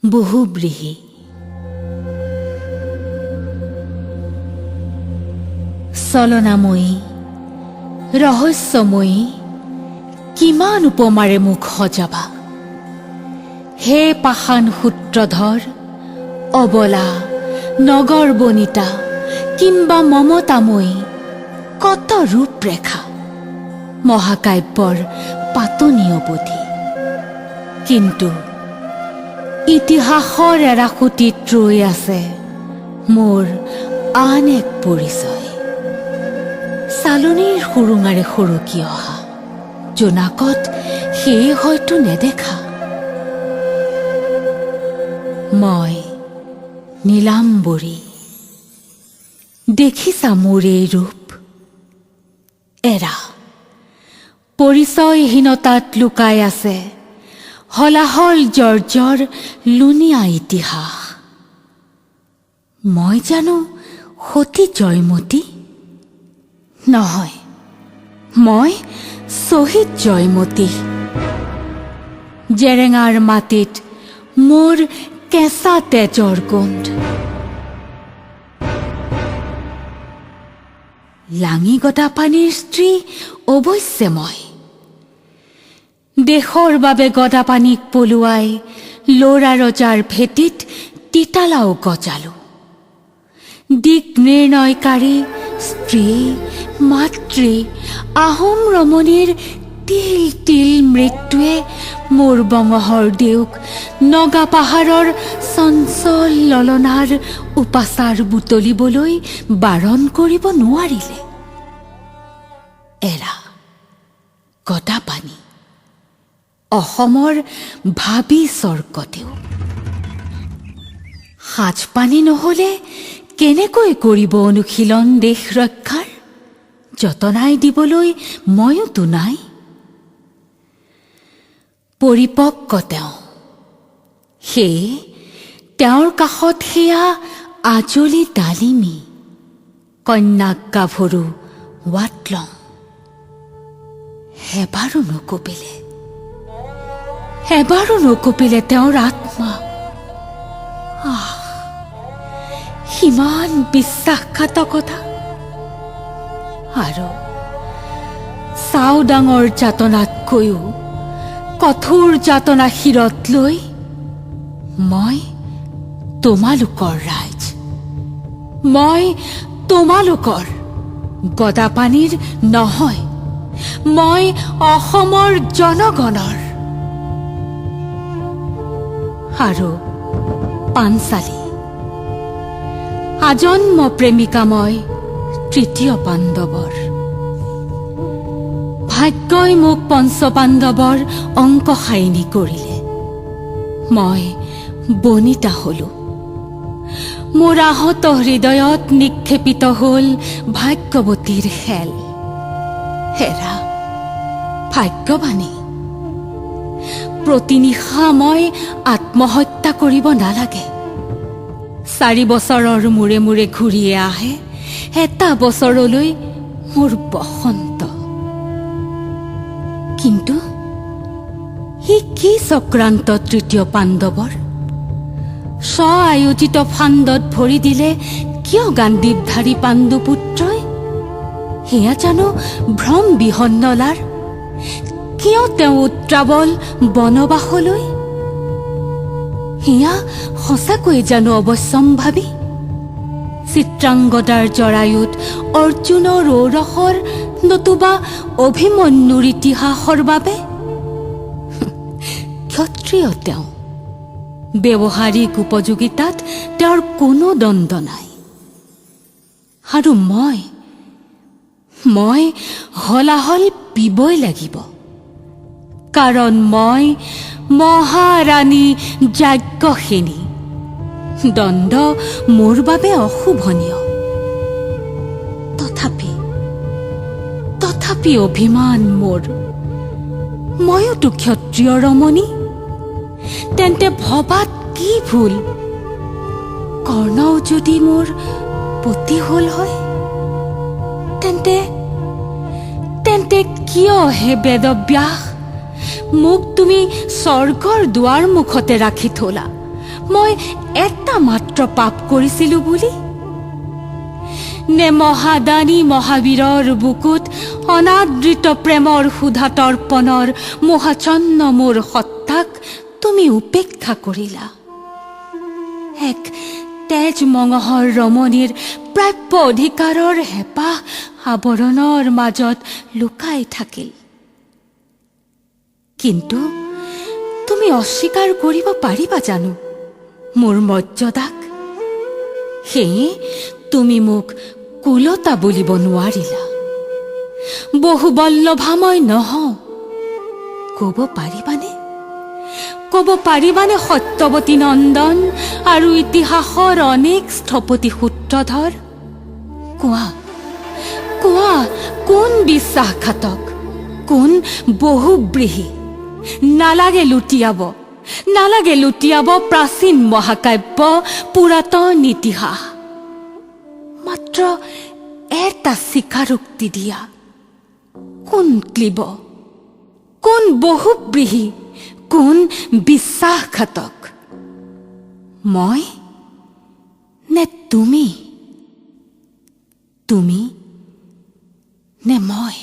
বহুব্ৰীহি। চলনাময়ী, ৰহস্যময়ী, কিমান উপমাৰে মোক সজাবা। হে পাষাণ সূত্ৰধৰ, অবলা, নগৰ বনিতা, কিম্বা মমতাময়ী, কত ৰূপৰেখা, মহাকাব্যৰ পাতনি অবধি। কিন্তু ইতিহাসৰ এৰাসুতিত ৰৈ আছে মোৰ আন এক পৰিচয়। চালনীৰ সুৰুঙাৰে সৰকি অহা জোনাকত সেই হয়তো নেদেখা। মই নীলাম্বৰী, দেখিছা মোৰ এই ৰূপ? এৰা পৰিচয়হীনতাত লুকাই আছে হলাহল জৰ্জৰ লুণীয়া ইতিহাস। মই জানো সতী জয়মতী? নহয়, মই শ্বহীদ জয়মতী। জেৰেঙাৰ মাটিত মোৰ কেঁচা তেজৰ গোন্ধ। লাঙি গদাপানীৰ স্ত্ৰী অৱশ্যে মই। দেশৰ বাবে গদাপানীক পলুৱাই লৰা ৰজাৰ ভেটিত তিতালাও গজালো। দিক নিৰ্ণয়কাৰী স্ত্ৰী, মাতৃ, আহোম ৰমণীৰ তিল তিল মৃত্যুৱে মোৰ বঙহৰ দেউক নগা পাহাৰৰ চঞ্চল ললনাৰ উপাচাৰ বুটলিবলৈ বাৰণ কৰিব নোৱাৰিলে। এৰা গদাপানী অসমৰ ভাবী স্বৰ্গতেও। সাজপানী নহলে কেনেকৈ কৰিব অনুশীলন দেশ ৰক্ষাৰ? যতনাই দিবলৈ ময়োতো নাই। পৰিপক্ক তেওঁ, সেয়ে তেওঁৰ কাষত সেয়া আজলি ডালিমী, কন্যাক গাভৰু ৱাটলং। এবাৰো নকপিলে তেওঁৰ আত্মা। সিমান বিশ্বাসঘাতকতা। আৰু চাওডাঙৰ যাতনাতকৈও কঠোৰ যাতনা শিৰত লৈ মই তোমালোকৰ ৰাইজ, মই তোমালোকৰ, গদাপানীৰ নহয়, মই অসমৰ জনগণৰ। আৰু পাঞ্চালী আজন্ম প্ৰেমিকা মই তৃতীয় পাণ্ডৱৰ। ভাগ্যই মোক পঞ্চপাণ্ডৱৰ অংকশায়িনী কৰিলে। মই বনিতা হলো। মোৰ আহত হৃদয়ত নিক্ষেপিত হল ভাগ্যৱতীৰ খেল। হেৰা ভাগ্যৱানী, প্ৰতিনিশা মই আত্মহত্যা কৰিব নালাগে। 4 বছৰৰ মূৰে মূৰে ঘূৰিয়ে আহে এটা বছৰলৈ মোৰ বসন্ত। কিন্তু সি কি চক্ৰান্ত তৃতীয় পাণ্ডৱৰ? স্ব আয়োজিত ফাণ্ডত ভৰি দিলে কিয় গাণ্ডীৱধাৰী পাণ্ডুপুত্ৰই? সেয়া জানো ভ্ৰম বিহন্নলাৰ? কিয় তেওঁ উত্ৰাৱল বনবাসলৈ? সেয়া সঁচাকৈ জানো অৱশ্যম্ভাৱী? চিত্ৰাংগদাৰ জৰায়ুত অৰ্জুনৰ ঔৰসৰ নতুবা অভিমন্যুৰ ইতিহাসৰ বাবে? ক্ষত্ৰিয় তেওঁ, ব্যৱহাৰিক উপযোগিতাত তেওঁৰ কোনো দ্বন্দ্ব নাই। আৰু মই হলাহল পিবই লাগিব, কাৰণ মই মহাৰাণী যাজ্ঞসেনী। দ্বন্দ্ব মোৰ বাবে অশোভনীয়। তথাপি অভিমান মোৰ। ময়োতো ক্ষত্ৰিয় ৰমণী। তেন্তে ভবাত কি ভুল? কৰ্ণও যদি মোৰ পতি হল হয়, তেন্তে কিয় হে বেদব্যাস মোক তুমি স্বৰ্গৰ দুৱাৰ মুখতে ৰাখি থলা মই এটা মাত্ৰ পাপ কৰিছিলোঁ বুলি? নে মহাদানী মহাবীৰৰ বুকুত অনাদৃত প্ৰেমৰ সুধা তৰ্পণৰ মোহাচন্ন মোৰ সত্তাক তুমি উপেক্ষা কৰিলা? এক তেজ মঙহৰ ৰমণীৰ প্ৰাপ্য অধিকাৰৰ হেঁপাহ আৱৰণৰ মাজত লুকাই থাকিল। কিন্তু তুমি অস্বীকাৰ কৰিব পাৰিবা জানো মোৰ মৰ্যাদাক? সেয়ে তুমি মোক কুলতা বুলিব নোৱাৰিলা। বহুবল্লভা মই নহওঁ। ক'ব পাৰিবানে সত্যৱতী নন্দন আৰু ইতিহাসৰ অনেক স্থপতি সূত্ৰধৰ? কোৱা কোন বিশ্বাসঘাতক, কোন বহুব্ৰীহি? নালাগে লুটিয়াব প্ৰাচীন মহাকাব্য পুৰাতন ইতিহাস। মাত্ৰ এটা স্বীকাৰোক্তি দিয়া, কোন ক্লীব, কোন বহুব্ৰীহি, কোন বিশ্বাসঘাতক? মই নে তুমি নে মই?